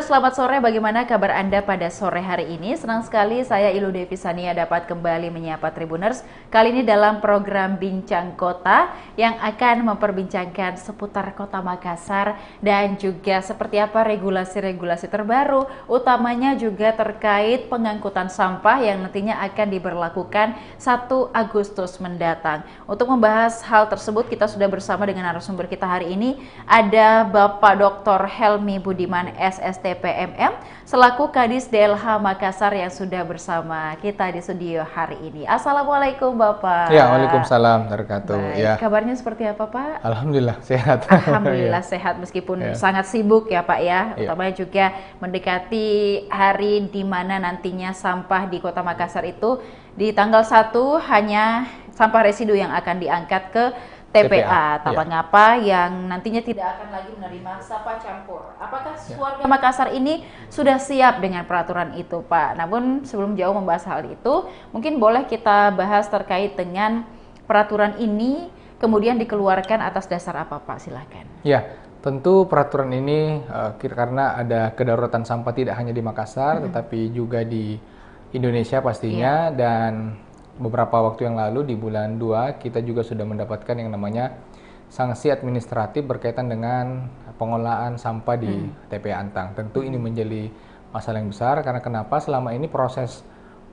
Tribuners, selamat sore. Bagaimana kabar Anda pada sore hari ini? Senang sekali saya Ilu Devi Sania dapat kembali menyapa Tribuners. Kali ini dalam program Bincang Kota yang akan memperbincangkan seputar Kota Makassar dan juga seperti apa regulasi-regulasi terbaru, utamanya juga terkait pengangkutan sampah yang nantinya akan diberlakukan 1 Agustus mendatang. Untuk membahas hal tersebut, kita sudah bersama dengan narasumber kita hari ini. Ada Bapak Dr. Helmi Budiman SSTPMM selaku Kadis DLH Makassar yang sudah bersama kita di studio hari ini. Assalamualaikum Bapak. Ya, waalaikumsalam wabarakatuh. Ya. Kabarnya seperti apa Pak? Alhamdulillah sehat. Alhamdulillah sehat meskipun sangat sibuk ya Pak ya. Utamanya juga mendekati hari di mana nantinya sampah di Kota Makassar itu di tanggal 1 hanya sampah residu yang akan diangkat ke TPA, ngapa yang nantinya tidak akan lagi menerima sampah campur. Apakah warga Makassar ini sudah siap dengan peraturan itu, Pak? Namun sebelum jauh membahas hal itu, mungkin boleh kita bahas terkait dengan peraturan ini, kemudian dikeluarkan atas dasar apa, Pak? Silakan. Ya, tentu peraturan ini karena ada kedaruratan sampah tidak hanya di Makassar, tetapi juga di Indonesia pastinya, dan beberapa waktu yang lalu di bulan 2 kita juga sudah mendapatkan yang namanya sanksi administratif berkaitan dengan pengolahan sampah di TPA Antang. Tentu ini menjadi masalah yang besar karena kenapa selama ini proses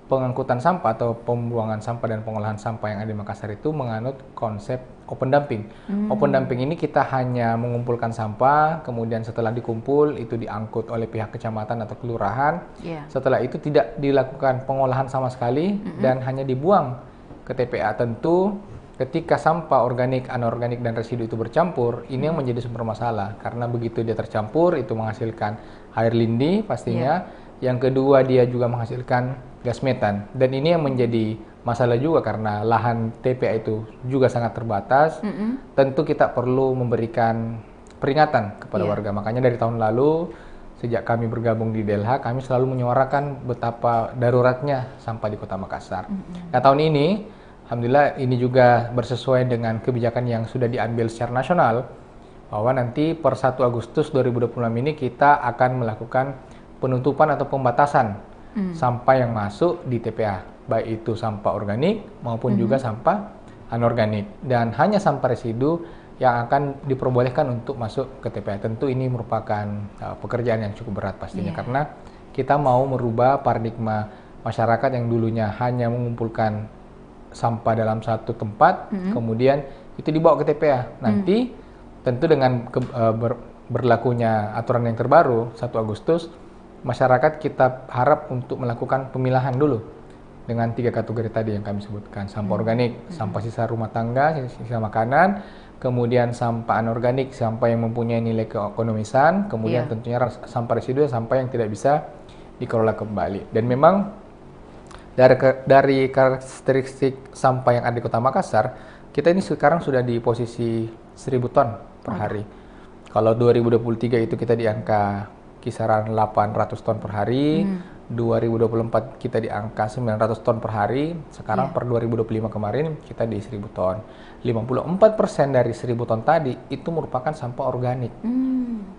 pengangkutan sampah atau pembuangan sampah dan pengolahan sampah yang ada di Makassar itu menganut konsep open dumping. Open dumping ini kita hanya mengumpulkan sampah, kemudian setelah dikumpul itu diangkut oleh pihak kecamatan atau kelurahan. Setelah itu tidak dilakukan pengolahan sama sekali dan hanya dibuang ke TPA. Tentu ketika sampah organik, anorganik dan residu itu bercampur, ini yang menjadi sumber masalah karena begitu dia tercampur itu menghasilkan air lindi pastinya. Yang kedua dia juga menghasilkan gas metan, dan ini yang menjadi masalah juga karena lahan TPA itu juga sangat terbatas. Tentu kita perlu memberikan peringatan kepada warga. Makanya dari tahun lalu sejak kami bergabung di DLH, kami selalu menyuarakan betapa daruratnya sampah di Kota Makassar. Nah, tahun ini alhamdulillah ini juga bersesuai dengan kebijakan yang sudah diambil secara nasional, bahwa nanti per 1 Agustus 2026 ini kita akan melakukan penutupan atau pembatasan sampah yang masuk di TPA, baik itu sampah organik maupun juga sampah anorganik, dan hanya sampah residu yang akan diperbolehkan untuk masuk ke TPA. Tentu ini merupakan pekerjaan yang cukup berat pastinya karena kita mau merubah paradigma masyarakat yang dulunya hanya mengumpulkan sampah dalam satu tempat, kemudian itu dibawa ke TPA. Nanti tentu dengan berlakunya aturan yang terbaru 1 Agustus, masyarakat kita harap untuk melakukan pemilahan dulu dengan 3 kategori tadi yang kami sebutkan. Sampah organik, sampah sisa rumah tangga, sisa makanan, kemudian sampah anorganik, sampah yang mempunyai nilai keekonomisan, kemudian tentunya sampah residu, sampah yang tidak bisa dikelola kembali. Dan memang dari karakteristik sampah yang ada di Kota Makassar, kita ini sekarang sudah di posisi 1000 ton per hari. Kalau 2023 itu kita di angka kisaran 800 ton per hari, 2024 kita di angka 900 ton per hari, sekarang per 2025 kemarin kita di 1000 ton. 54% dari 1000 ton tadi itu merupakan sampah organik.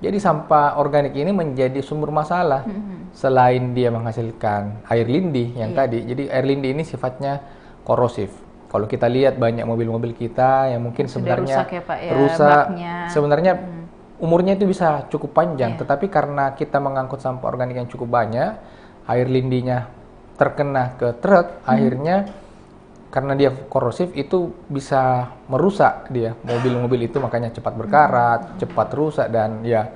Jadi sampah organik ini menjadi sumber masalah. Selain dia menghasilkan air lindi yang tadi, jadi air lindi ini sifatnya korosif. Kalau kita lihat banyak mobil-mobil kita yang mungkin sebenarnya rusak ya, Pak, ya, rusak, baknya. sebenarnya umurnya itu bisa cukup panjang, tetapi karena kita mengangkut sampah organik yang cukup banyak, air lindinya terkena ke truk, akhirnya karena dia korosif itu bisa merusak dia mobil-mobil itu, makanya cepat berkarat, cepat rusak, dan ya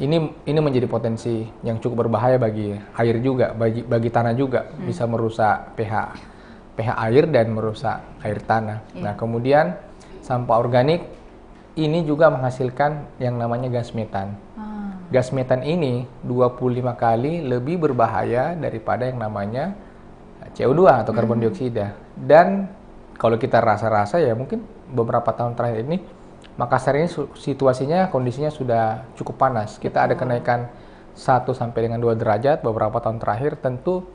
ini menjadi potensi yang cukup berbahaya bagi air juga, bagi tanah juga, bisa merusak pH air dan merusak air tanah. Nah, kemudian sampah organik ini juga menghasilkan yang namanya gas metan. Gas metan ini 25 kali lebih berbahaya daripada yang namanya CO2 atau karbon dioksida. Dan kalau kita rasa-rasa ya mungkin beberapa tahun terakhir ini Makassar ini situasinya, kondisinya sudah cukup panas. Kita ada kenaikan 1 sampai dengan 2 derajat beberapa tahun terakhir. Tentu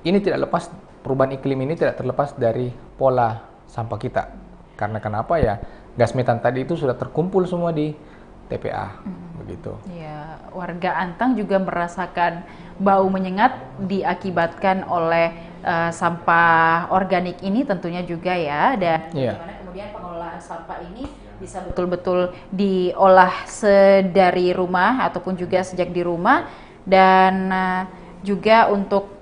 ini tidak lepas, perubahan iklim ini tidak terlepas dari pola sampah kita. Karena kenapa ya? Gas metan tadi itu sudah terkumpul semua di TPA, begitu. Ya, warga Antang juga merasakan bau menyengat diakibatkan oleh sampah organik ini tentunya juga ya, dan bagaimana kemudian pengelolaan sampah ini bisa betul-betul diolah sedari rumah ataupun juga sejak di rumah, dan juga untuk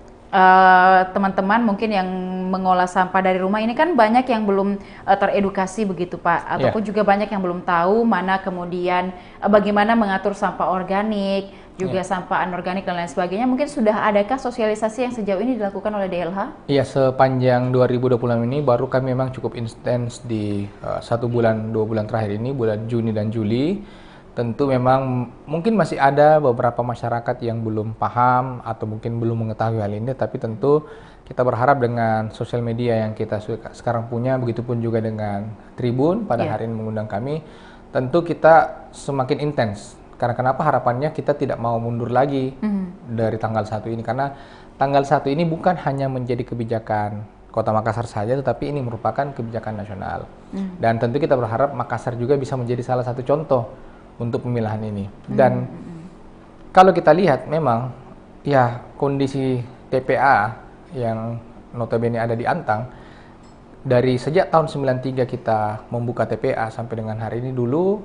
teman-teman mungkin yang mengolah sampah dari rumah ini kan banyak yang belum teredukasi begitu Pak, ataupun juga banyak yang belum tahu mana kemudian bagaimana mengatur sampah organik, juga sampah anorganik dan lain sebagainya. Mungkin sudah adakah sosialisasi yang sejauh ini dilakukan oleh DLH? Iya, sepanjang 2026 ini baru kami memang cukup intens di 1 bulan 2 bulan terakhir ini, bulan Juni dan Juli. Tentu memang mungkin masih ada beberapa masyarakat yang belum paham atau mungkin belum mengetahui hal ini, tapi tentu kita berharap dengan sosial media yang kita sekarang punya, begitupun juga dengan Tribun pada hari ini mengundang kami, tentu kita semakin intens. Karena kenapa harapannya kita tidak mau mundur lagi dari tanggal 1 ini, karena tanggal 1 ini bukan hanya menjadi kebijakan Kota Makassar saja, tetapi ini merupakan kebijakan nasional. Dan tentu kita berharap Makassar juga bisa menjadi salah satu contoh untuk pemilahan ini. Dan kalau kita lihat memang ya kondisi TPA yang notabene ada di Antang, dari sejak tahun 93 kita membuka TPA sampai dengan hari ini, dulu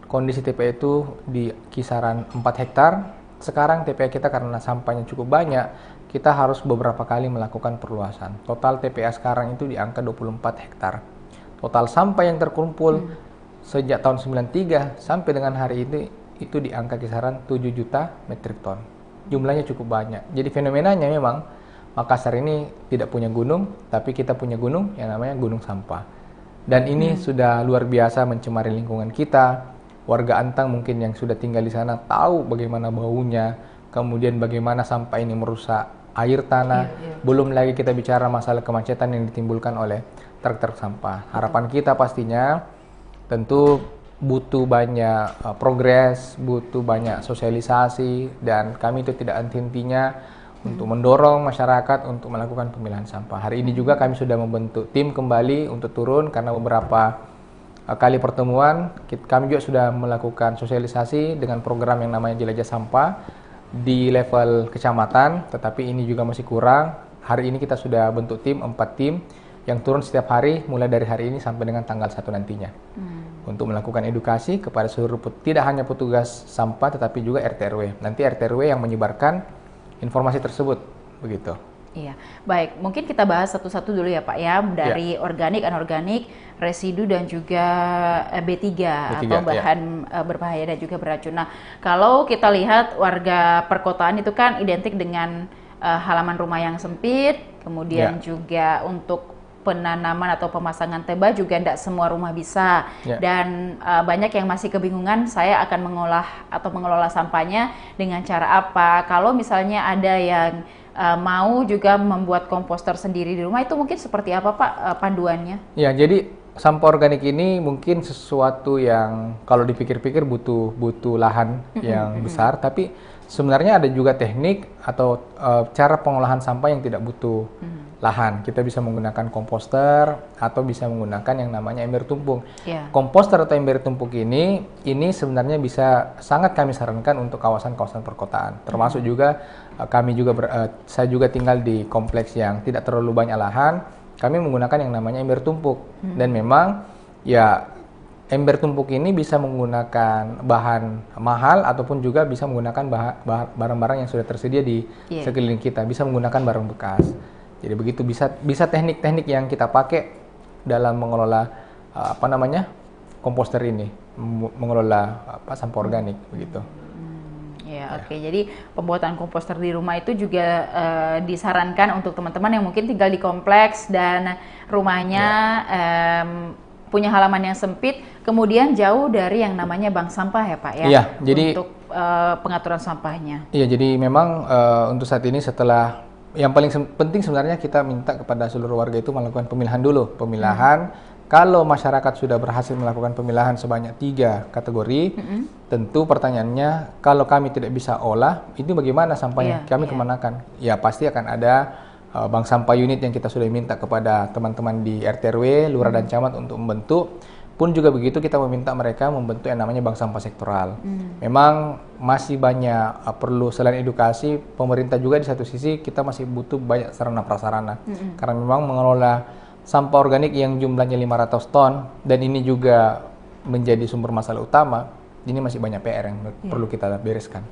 kondisi TPA itu di kisaran 4 hektar. Sekarang TPA kita karena sampahnya cukup banyak, kita harus beberapa kali melakukan perluasan. Total TPA sekarang itu di angka 24 hektar. Total sampah yang terkumpul sejak tahun 93 sampai dengan hari ini itu di angka kisaran 7 juta metrik ton. Jumlahnya cukup banyak. Jadi fenomenanya memang Makassar ini tidak punya gunung, tapi kita punya gunung yang namanya gunung sampah. Dan ini sudah luar biasa mencemari lingkungan kita. Warga Antang mungkin yang sudah tinggal di sana tahu bagaimana baunya, kemudian bagaimana sampah ini merusak air tanah. Belum lagi kita bicara masalah kemacetan yang ditimbulkan oleh truk-truk sampah. Harapan kita pastinya tentu butuh banyak progres, butuh banyak sosialisasi, dan kami itu tidak henti-hentinya untuk mendorong masyarakat untuk melakukan pemilahan sampah. Hari ini juga kami sudah membentuk tim kembali untuk turun, karena beberapa kali pertemuan kami juga sudah melakukan sosialisasi dengan program yang namanya Jelajah Sampah di level kecamatan, tetapi ini juga masih kurang. Hari ini kita sudah bentuk tim, 4 tim yang turun setiap hari mulai dari hari ini sampai dengan tanggal 1 nantinya untuk melakukan edukasi kepada seluruh, tidak hanya petugas sampah tetapi juga RT RW. Nanti RT RW yang menyebarkan informasi tersebut, begitu. Iya, baik. Mungkin kita bahas satu-satu dulu ya Pak ya, dari organik, anorganik, residu dan juga B3 atau bahan berbahaya dan juga beracun. Nah, kalau kita lihat warga perkotaan itu kan identik dengan halaman rumah yang sempit, kemudian juga untuk penanaman atau pemasangan teba juga tidak semua rumah bisa, dan banyak yang masih kebingungan saya akan mengolah atau mengelola sampahnya dengan cara apa. Kalau misalnya ada yang mau juga membuat komposter sendiri di rumah, itu mungkin seperti apa Pak panduannya? Ya, jadi sampah organik ini mungkin sesuatu yang kalau dipikir-pikir butuh lahan yang besar, tapi sebenarnya ada juga teknik atau cara pengolahan sampah yang tidak butuh lahan. Kita bisa menggunakan komposter atau bisa menggunakan yang namanya ember tumpung. Komposter atau ember tumpung ini sebenarnya bisa sangat kami sarankan untuk kawasan-kawasan perkotaan. Termasuk juga saya juga tinggal di kompleks yang tidak terlalu banyak lahan. Kami menggunakan yang namanya ember tumpuk, dan memang ya ember tumpuk ini bisa menggunakan bahan mahal ataupun juga bisa menggunakan barang-barang yang sudah tersedia di sekeliling kita, bisa menggunakan barang bekas. Jadi begitu, bisa teknik-teknik yang kita pakai dalam mengelola komposter ini, mengelola sampah organik begitu. Oke. Jadi pembuatan komposter di rumah itu juga disarankan untuk teman-teman yang mungkin tinggal di kompleks dan rumahnya punya halaman yang sempit, kemudian jauh dari yang namanya bank sampah ya Pak ya. Iya, jadi untuk pengaturan sampahnya. Iya, jadi memang untuk saat ini setelah yang paling penting sebenarnya kita minta kepada seluruh warga itu melakukan pemilahan dulu. Kalau masyarakat sudah berhasil melakukan pemilahan sebanyak 3 kategori, tentu pertanyaannya, kalau kami tidak bisa olah, itu bagaimana sampahnya? Kami kemanakan? Ya pasti akan ada bank sampah unit yang kita sudah minta kepada teman-teman di RT RW, lurah dan camat untuk membentuk Pun juga begitu kita meminta mereka membentuk yang namanya bank sampah sektoral. Memang masih banyak perlu selain edukasi, pemerintah juga di satu sisi kita masih butuh banyak sarana prasarana. Karena memang mengelola sampah organik yang jumlahnya 500 ton dan ini juga menjadi sumber masalah utama, ini masih banyak PR yang perlu kita bereskan.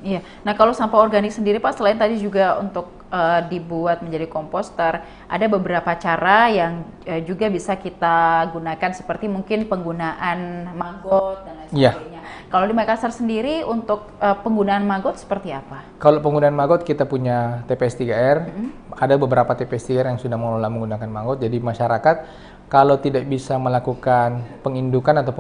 Iya. Nah, kalau sampah organik sendiri Pak, selain tadi juga untuk dibuat menjadi komposter, ada beberapa cara yang juga bisa kita gunakan seperti mungkin penggunaan maggot dan lain sebagainya. Kalau di Makassar sendiri untuk penggunaan maggot seperti apa? Kalau penggunaan maggot kita punya TPS 3R, ada beberapa TPS 3R yang sudah mengelola menggunakan maggot. Jadi masyarakat kalau tidak bisa melakukan pengindukan atau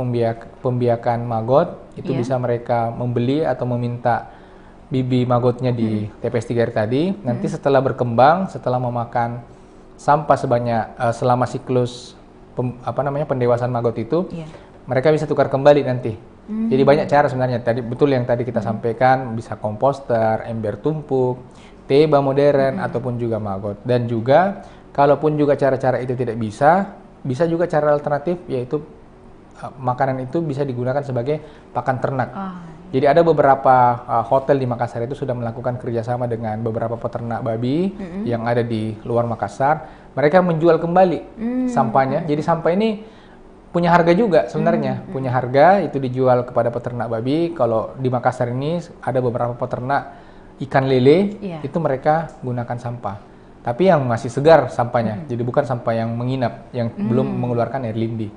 pembiakan maggot, itu bisa mereka membeli atau meminta bibi magotnya di TPS 3R tadi. Nanti setelah berkembang, setelah memakan sampah selama siklus pendewasaan maggot itu, mereka bisa tukar kembali nanti. Jadi banyak cara sebenarnya. Tadi betul yang tadi kita sampaikan, bisa komposter, ember tumpuk, teba modern ataupun juga maggot. Dan juga kalaupun juga cara-cara itu tidak bisa juga cara alternatif, yaitu makanan itu bisa digunakan sebagai pakan ternak. Jadi ada beberapa hotel di Makassar itu sudah melakukan kerjasama dengan beberapa peternak babi yang ada di luar Makassar. Mereka menjual kembali sampahnya. Jadi sampah ini punya harga juga sebenarnya. Punya harga, itu dijual kepada peternak babi. Kalau di Makassar ini ada beberapa peternak ikan lele, itu mereka gunakan sampah. Tapi yang masih segar sampahnya. Jadi bukan sampah yang menginap, yang belum mengeluarkan air lindi.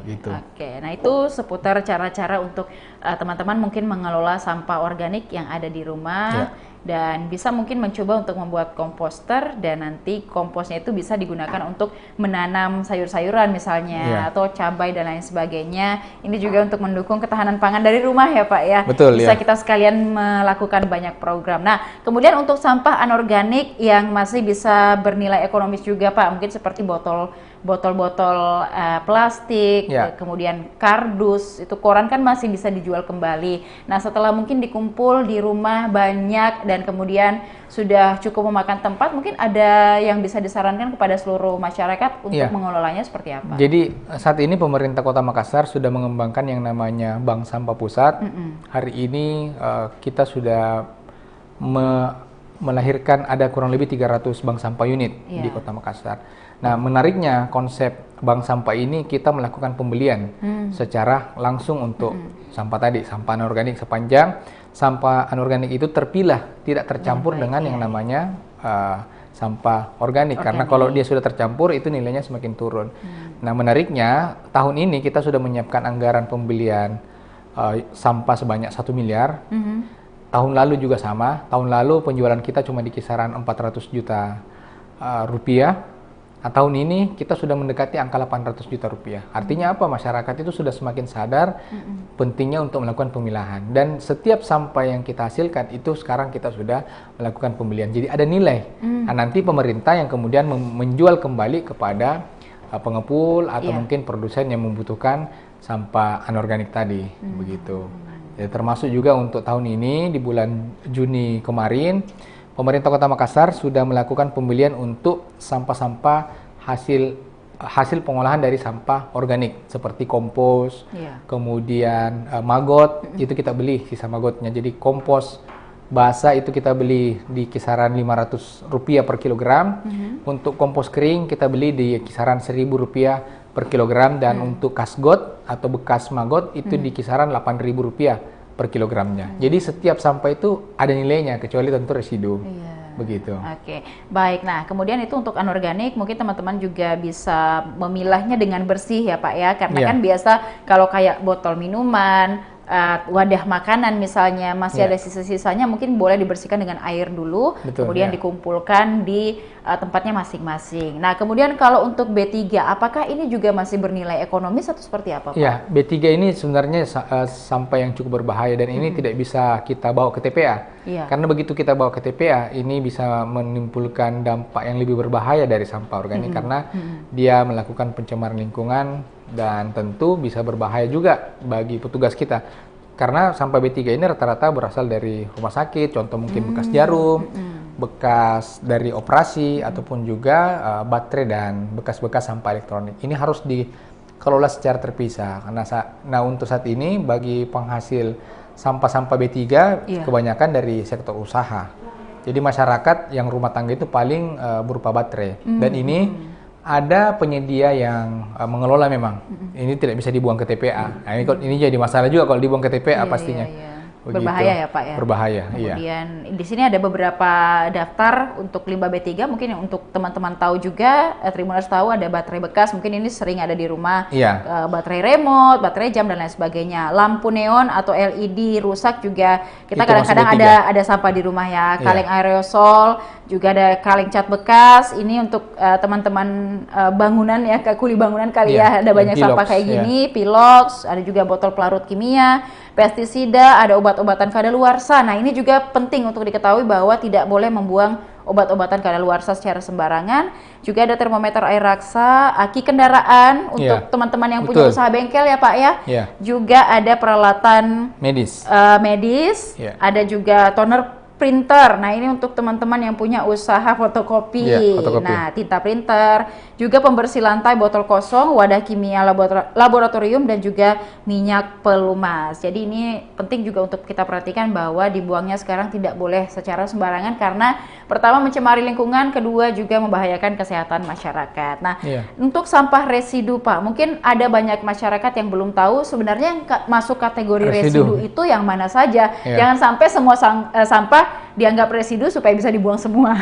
Gitu. Oke, nah itu seputar cara-cara untuk teman-teman mungkin mengelola sampah organik yang ada di rumah dan bisa mungkin mencoba untuk membuat komposter dan nanti komposnya itu bisa digunakan untuk menanam sayur-sayuran misalnya atau cabai dan lain sebagainya. Ini juga untuk mendukung ketahanan pangan dari rumah ya Pak ya. Betul, bisa kita sekalian melakukan banyak program. Nah, kemudian untuk sampah anorganik yang masih bisa bernilai ekonomis juga Pak, mungkin seperti botol-botol plastik, kemudian kardus, itu koran kan masih bisa dijual kembali. Nah, setelah mungkin dikumpul di rumah banyak dan kemudian sudah cukup memakan tempat, mungkin ada yang bisa disarankan kepada seluruh masyarakat untuk mengelolanya seperti apa? Jadi saat ini pemerintah Kota Makassar sudah mengembangkan yang namanya Bank Sampah Pusat. Hari ini kita sudah melahirkan ada kurang lebih 300 bank sampah unit di Kota Makassar. Nah, menariknya konsep bank sampah ini kita melakukan pembelian secara langsung untuk sampah tadi, sampah anorganik, sepanjang sampah anorganik itu terpilah, tidak tercampur dengan yang namanya sampah organik. Karena kalau dia sudah tercampur itu nilainya semakin turun. Nah, menariknya tahun ini kita sudah menyiapkan anggaran pembelian sampah sebanyak 1 miliar. Tahun lalu juga sama. Tahun lalu penjualan kita cuma di kisaran 400 juta rupiah. Nah, tahun ini kita sudah mendekati angka 800 juta rupiah. Artinya apa? Masyarakat itu sudah semakin sadar pentingnya untuk melakukan pemilahan. Dan setiap sampah yang kita hasilkan itu sekarang kita sudah melakukan pembelian. Jadi ada nilai. Nah, nanti pemerintah yang kemudian menjual kembali kepada pengepul atau mungkin produsen yang membutuhkan sampah anorganik tadi. Begitu. Ya, termasuk juga untuk tahun ini di bulan Juni kemarin, pemerintah Kota Makassar sudah melakukan pembelian untuk sampah-sampah hasil pengolahan dari sampah organik seperti kompos, kemudian maggot itu kita beli sisa maggotnya. Jadi kompos basah itu kita beli di kisaran Rp500 per kilogram. Untuk kompos kering kita beli di kisaran Rp1.000 per kilogram dan untuk kasgot atau bekas maggot itu di kisaran Rp8.000 per kilogramnya. Jadi setiap sampah itu ada nilainya kecuali tentu residu. Begitu. Oke, baik. Nah, kemudian itu untuk anorganik mungkin teman-teman juga bisa memilahnya dengan bersih ya Pak ya, karena kan biasa kalau kayak botol minuman, wadah makanan misalnya masih ada sisa-sisanya, mungkin boleh dibersihkan dengan air dulu. Kemudian dikumpulkan di tempatnya masing-masing. Nah, kemudian kalau untuk B3, apakah ini juga masih bernilai ekonomis atau seperti apa Pak? Ya, B3 ini sebenarnya sampah yang cukup berbahaya dan ini tidak bisa kita bawa ke TPA. Karena begitu kita bawa ke TPA, ini bisa menimbulkan dampak yang lebih berbahaya dari sampah organik karena dia melakukan pencemaran lingkungan dan tentu bisa berbahaya juga bagi petugas kita. Karena sampah B3 ini rata-rata berasal dari rumah sakit, contoh mungkin bekas jarum, bekas dari operasi, ataupun juga baterai dan bekas-bekas sampah elektronik. Ini harus kelola secara terpisah. Nah untuk saat ini bagi penghasil sampah-sampah B3 kebanyakan dari sektor usaha. Jadi masyarakat yang rumah tangga itu paling berupa baterai. Dan ini ada penyedia yang mengelola memang. Ini tidak bisa dibuang ke TPA. Nah, ini jadi masalah juga kalau dibuang ke TPA pastinya. Begitu. Berbahaya ya Pak ya? Berbahaya, Kemudian di sini ada beberapa daftar untuk limbah B3, mungkin yang untuk teman-teman tahu juga, Tribuners tahu ada baterai bekas, mungkin ini sering ada di rumah, baterai remote, baterai jam dan lain sebagainya, lampu neon atau LED rusak juga, kita kadang-kadang ada sampah di rumah ya, kaleng aerosol, juga ada kaleng cat bekas, ini untuk teman-teman bangunan ya, kuli bangunan kali ya, ada banyak sampah kayak gini, pilox, ada juga botol pelarut kimia, pestisida, ada obat-obatan kadaluarsa. Nah, ini juga penting untuk diketahui bahwa tidak boleh membuang obat-obatan kadaluarsa secara sembarangan. Juga ada termometer air raksa, aki kendaraan untuk teman-teman yang punya usaha bengkel ya Pak ya. Juga ada peralatan medis, ada juga toner printer. Nah, ini untuk teman-teman yang punya usaha fotokopi. Nah, tinta printer, juga pembersih lantai botol kosong, wadah kimia laboratorium, dan juga minyak pelumas. Jadi ini penting juga untuk kita perhatikan bahwa dibuangnya sekarang tidak boleh secara sembarangan karena pertama mencemari lingkungan, kedua juga membahayakan kesehatan masyarakat. Nah, untuk sampah residu Pak, mungkin ada banyak masyarakat yang belum tahu sebenarnya yang masuk kategori residu itu yang mana saja. Jangan sampai semua sampah dianggap residu supaya bisa dibuang semua.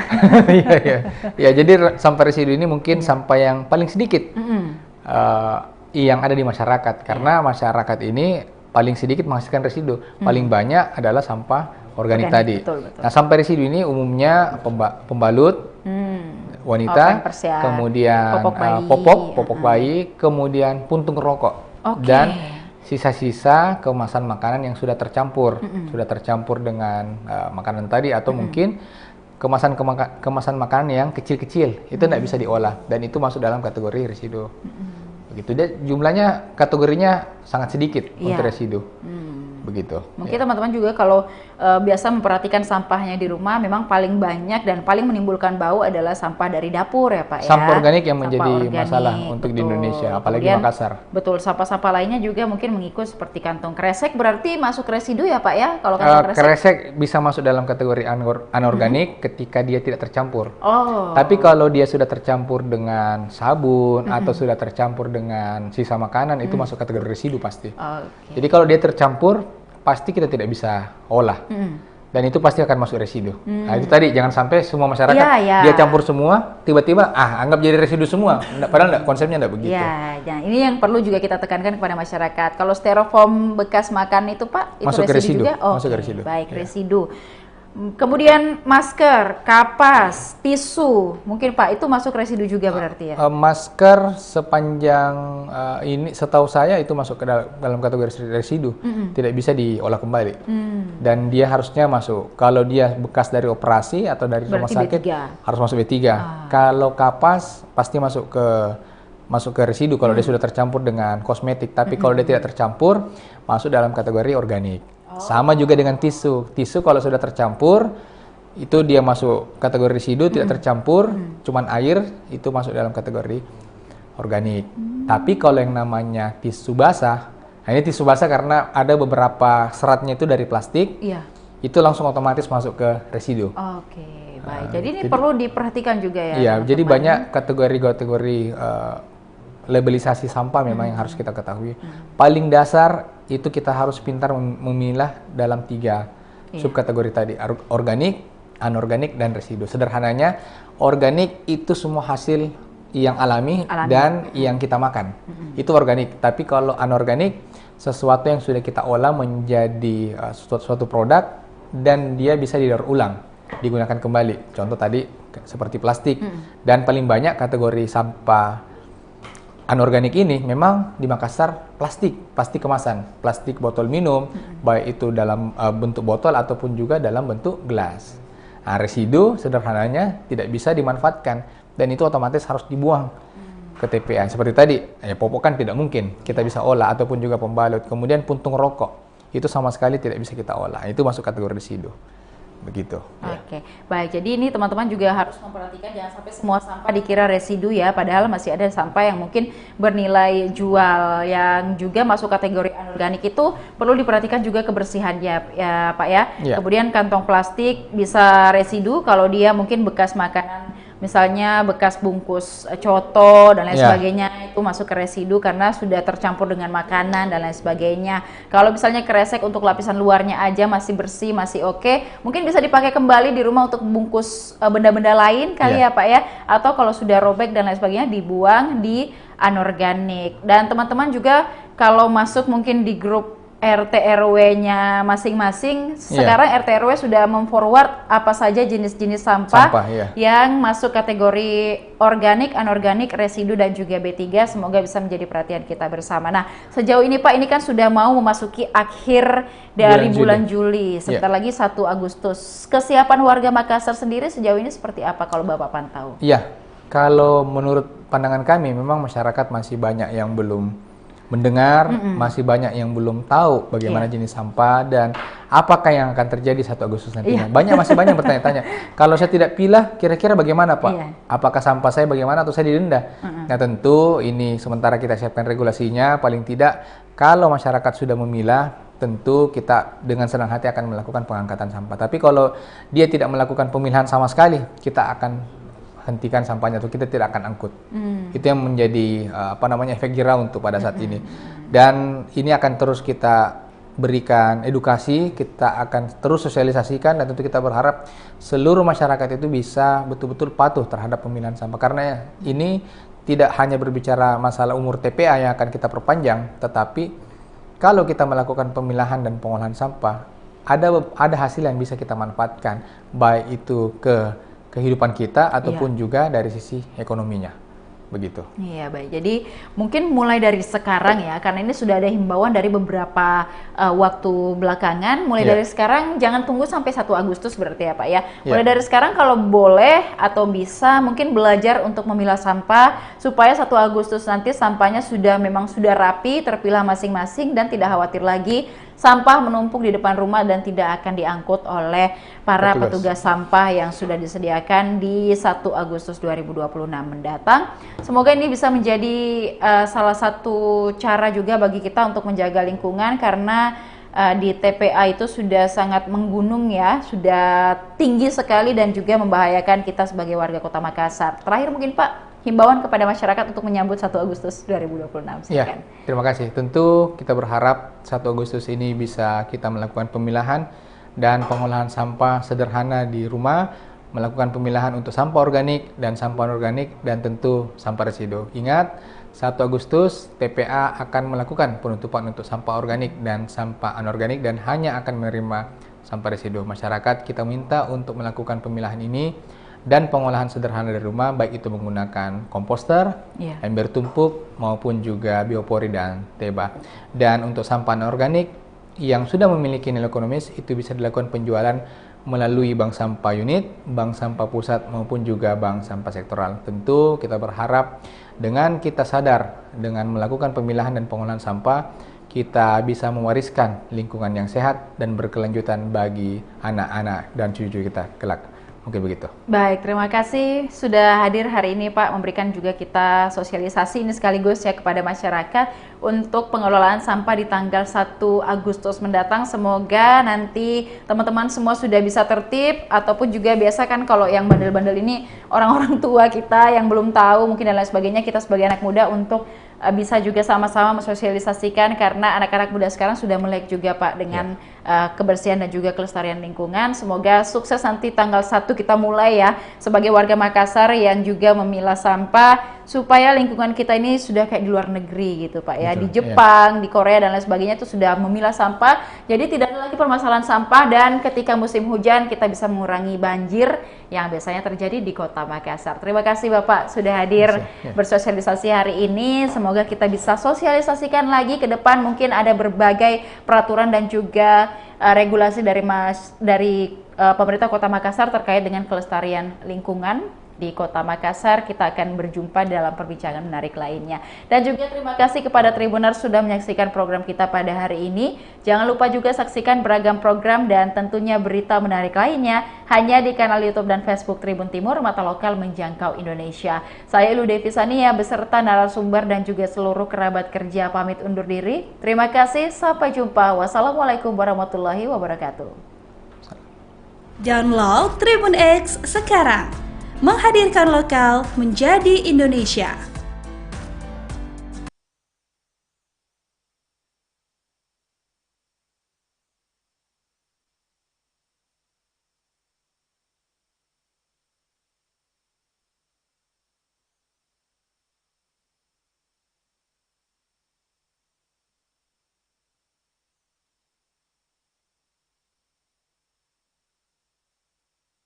Ya, jadi sampah residu ini mungkin sampah yang paling sedikit yang ada di masyarakat, karena masyarakat ini paling sedikit menghasilkan residu, paling banyak adalah sampah organik tadi. Betul. Nah, sampah residu ini umumnya pembalut wanita, kemudian popok bayi, kemudian puntung rokok, dan sisa-sisa kemasan makanan yang sudah tercampur dengan makanan tadi, atau mungkin kemasan makanan yang kecil-kecil itu tidak bisa diolah, dan itu masuk dalam kategori residu. Begitu. Dia jumlahnya kategorinya sangat sedikit untuk residu. Begitu. Mungkin teman-teman juga kalau biasa memperhatikan sampahnya di rumah, memang paling banyak dan paling menimbulkan bau adalah sampah dari dapur ya Pak ya. Sampah organik yang menjadi masalah untuk di Indonesia, apalagi Makassar. Betul, sampah-sampah lainnya juga mungkin mengikut seperti kantong kresek, berarti masuk residu ya Pak ya? Kalau kantong kresek bisa masuk dalam kategori anorganik ketika dia tidak tercampur. Tapi kalau dia sudah tercampur dengan sabun atau sudah tercampur dengan sisa makanan, itu masuk kategori residu pasti. Jadi kalau dia tercampur, pasti kita tidak bisa olah, dan itu pasti akan masuk residu. Nah, itu tadi, jangan sampai semua masyarakat dia campur semua, tiba-tiba anggap jadi residu semua, padahal konsepnya tidak begitu. Ini yang perlu juga kita tekankan kepada masyarakat. Kalau styrofoam bekas makan itu Pak, itu masuk residu juga? Masuk residu. Baik, residu. Kemudian masker, kapas, tisu, mungkin Pak itu masuk residu juga berarti ya? Masker sepanjang ini setahu saya itu masuk ke dalam kategori residu, tidak bisa diolah kembali, dan dia harusnya masuk. Kalau dia bekas dari operasi atau dari rumah sakit harus masuk B3. Kalau kapas pasti masuk ke residu kalau dia sudah tercampur dengan kosmetik. Tapi kalau dia tidak tercampur, masuk dalam kategori organik. Sama juga dengan tisu. Tisu kalau sudah tercampur, itu dia masuk kategori residu, tidak tercampur, cuman air, itu masuk dalam kategori organik. Tapi kalau yang namanya tisu basah, nah ini tisu basah karena ada beberapa seratnya itu dari plastik, itu langsung otomatis masuk ke residu. Baik. Jadi ini perlu diperhatikan juga ya? Iya, jadi banyak kategori-kategori labelisasi sampah memang yang harus kita ketahui. Paling dasar itu kita harus pintar memilah dalam 3 subkategori tadi, organik, anorganik, dan residu. Sederhananya, organik itu semua hasil yang alami. Dan yang kita makan, itu organik. Tapi kalau anorganik, sesuatu yang sudah kita olah menjadi suatu produk dan dia bisa didaur ulang, digunakan kembali. Contoh tadi seperti plastik. Dan paling banyak kategori sampah anorganik ini memang di Makassar plastik kemasan, plastik botol minum, baik itu dalam bentuk botol ataupun juga dalam bentuk gelas. Nah, residu sederhananya tidak bisa dimanfaatkan, dan itu otomatis harus dibuang ke TPA. Seperti tadi, popok kan tidak mungkin kita bisa olah, ataupun juga pembalut. Kemudian puntung rokok, itu sama sekali tidak bisa kita olah, itu masuk kategori residu. begitu. Oke, baik. Jadi ini teman-teman juga harus memperhatikan jangan sampai semua sampah dikira residu ya, padahal masih ada sampah yang mungkin bernilai jual yang juga masuk kategori anorganik. Itu perlu diperhatikan juga kebersihannya ya Pak ya. Kemudian kantong plastik bisa residu kalau dia mungkin bekas makanan, misalnya bekas bungkus coto dan lain sebagainya, itu masuk ke residu karena sudah tercampur dengan makanan dan lain sebagainya. Kalau misalnya kresek untuk lapisan luarnya aja masih bersih, masih oke, mungkin bisa dipakai kembali di rumah untuk bungkus benda-benda lain kali ya Pak ya. Atau kalau sudah robek dan lain sebagainya dibuang di anorganik. Dan teman-teman juga kalau masuk mungkin di grup RT RW-nya masing-masing, sekarang RT RW sudah memforward apa saja jenis-jenis sampah yang masuk kategori organik, anorganik, residu dan juga B3. Semoga bisa menjadi perhatian kita bersama. Nah, sejauh ini Pak, ini kan sudah mau memasuki akhir dari bulan Juli. Sebentar lagi 1 Agustus. Kesiapan warga Makassar sendiri sejauh ini seperti apa kalau Bapak pantau? Iya, kalau menurut pandangan kami memang masyarakat masih banyak yang belum mendengar, masih banyak yang belum tahu bagaimana jenis sampah dan apakah yang akan terjadi 1 Agustus nantinya. Masih banyak bertanya-tanya. Kalau saya tidak pilah, kira-kira bagaimana Pak? Apakah sampah saya bagaimana atau saya didenda? Nah tentu ini sementara kita siapkan regulasinya, paling tidak kalau masyarakat sudah memilah, tentu kita dengan senang hati akan melakukan pengangkatan sampah. Tapi kalau dia tidak melakukan pemilahan sama sekali, kita akan hentikan sampahnya atau kita tidak akan angkut. Itu yang menjadi efek jerah untuk pada saat ini. Dan ini akan terus kita berikan edukasi, kita akan terus sosialisasikan dan tentu kita berharap seluruh masyarakat itu bisa betul-betul patuh terhadap pemilahan sampah karena ini tidak hanya berbicara masalah umur TPA yang akan kita perpanjang, tetapi kalau kita melakukan pemilahan dan pengolahan sampah ada hasil yang bisa kita manfaatkan baik itu ke kehidupan kita ataupun juga dari sisi ekonominya, begitu. Iya baik, jadi mungkin mulai dari sekarang ya, karena ini sudah ada himbauan dari beberapa waktu belakangan, mulai dari sekarang jangan tunggu sampai 1 Agustus berarti ya Pak ya. Mulai dari sekarang kalau boleh atau bisa mungkin belajar untuk memilah sampah supaya 1 Agustus nanti sampahnya memang sudah rapi, terpilah masing-masing dan tidak khawatir lagi sampah menumpuk di depan rumah dan tidak akan diangkut oleh para petugas sampah yang sudah disediakan di 1 Agustus 2026 mendatang. Semoga ini bisa menjadi salah satu cara juga bagi kita untuk menjaga lingkungan karena di TPA itu sudah sangat menggunung ya, sudah tinggi sekali dan juga membahayakan kita sebagai warga Kota Makassar. Terakhir mungkin Pak, himbauan kepada masyarakat untuk menyambut 1 Agustus 2026. Ya, terima kasih. Tentu kita berharap 1 Agustus ini bisa kita melakukan pemilahan dan pengolahan sampah sederhana di rumah, melakukan pemilahan untuk sampah organik dan sampah anorganik dan tentu sampah residu. Ingat, 1 Agustus TPA akan melakukan penutupan untuk sampah organik dan sampah anorganik dan hanya akan menerima sampah residu. Masyarakat kita minta untuk melakukan pemilahan ini dan pengolahan sederhana dari rumah, baik itu menggunakan komposter, ember tumpuk, maupun juga biopori dan teba. Dan untuk sampah anorganik yang sudah memiliki nilai ekonomis, itu bisa dilakukan penjualan melalui bank sampah unit, bank sampah pusat, maupun juga bank sampah sektoral. Tentu kita berharap dengan kita sadar, dengan melakukan pemilahan dan pengolahan sampah, kita bisa mewariskan lingkungan yang sehat dan berkelanjutan bagi anak-anak dan cucu kita kelak. Mungkin begitu. Baik, terima kasih sudah hadir hari ini Pak, memberikan juga kita sosialisasi ini sekaligus ya kepada masyarakat untuk pengelolaan sampah di tanggal 1 Agustus mendatang. Semoga nanti teman-teman semua sudah bisa tertib, ataupun juga biasa kan kalau yang bandel-bandel ini orang-orang tua kita yang belum tahu mungkin dan lain sebagainya, kita sebagai anak muda untuk bisa juga sama-sama mensosialisasikan karena anak-anak muda sekarang sudah melek juga Pak dengan kebersihan dan juga kelestarian lingkungan. Semoga sukses nanti tanggal 1 kita mulai ya sebagai warga Makassar yang juga memilah sampah supaya lingkungan kita ini sudah kayak di luar negeri gitu Pak ya. Betul, di Jepang, di Korea dan lain sebagainya itu sudah memilah sampah. Jadi tidak ada lagi permasalahan sampah dan ketika musim hujan kita bisa mengurangi banjir yang biasanya terjadi di Kota Makassar. Terima kasih Bapak sudah hadir bersosialisasi hari ini. Semoga kita bisa sosialisasikan lagi ke depan, mungkin ada berbagai peraturan dan juga regulasi dari pemerintah Kota Makassar terkait dengan kelestarian lingkungan di Kota Makassar. Kita akan berjumpa dalam perbincangan menarik lainnya. Dan juga terima kasih kepada Tribuners sudah menyaksikan program kita pada hari ini. Jangan lupa juga saksikan beragam program dan tentunya berita menarik lainnya hanya di kanal YouTube dan Facebook Tribun Timur, mata lokal menjangkau Indonesia. Saya Ilu Devi Sania beserta narasumber dan juga seluruh kerabat kerja pamit undur diri. Terima kasih, sampai jumpa. Wassalamualaikum warahmatullahi wabarakatuh. Download Tribun X sekarang, menghadirkan lokal menjadi Indonesia.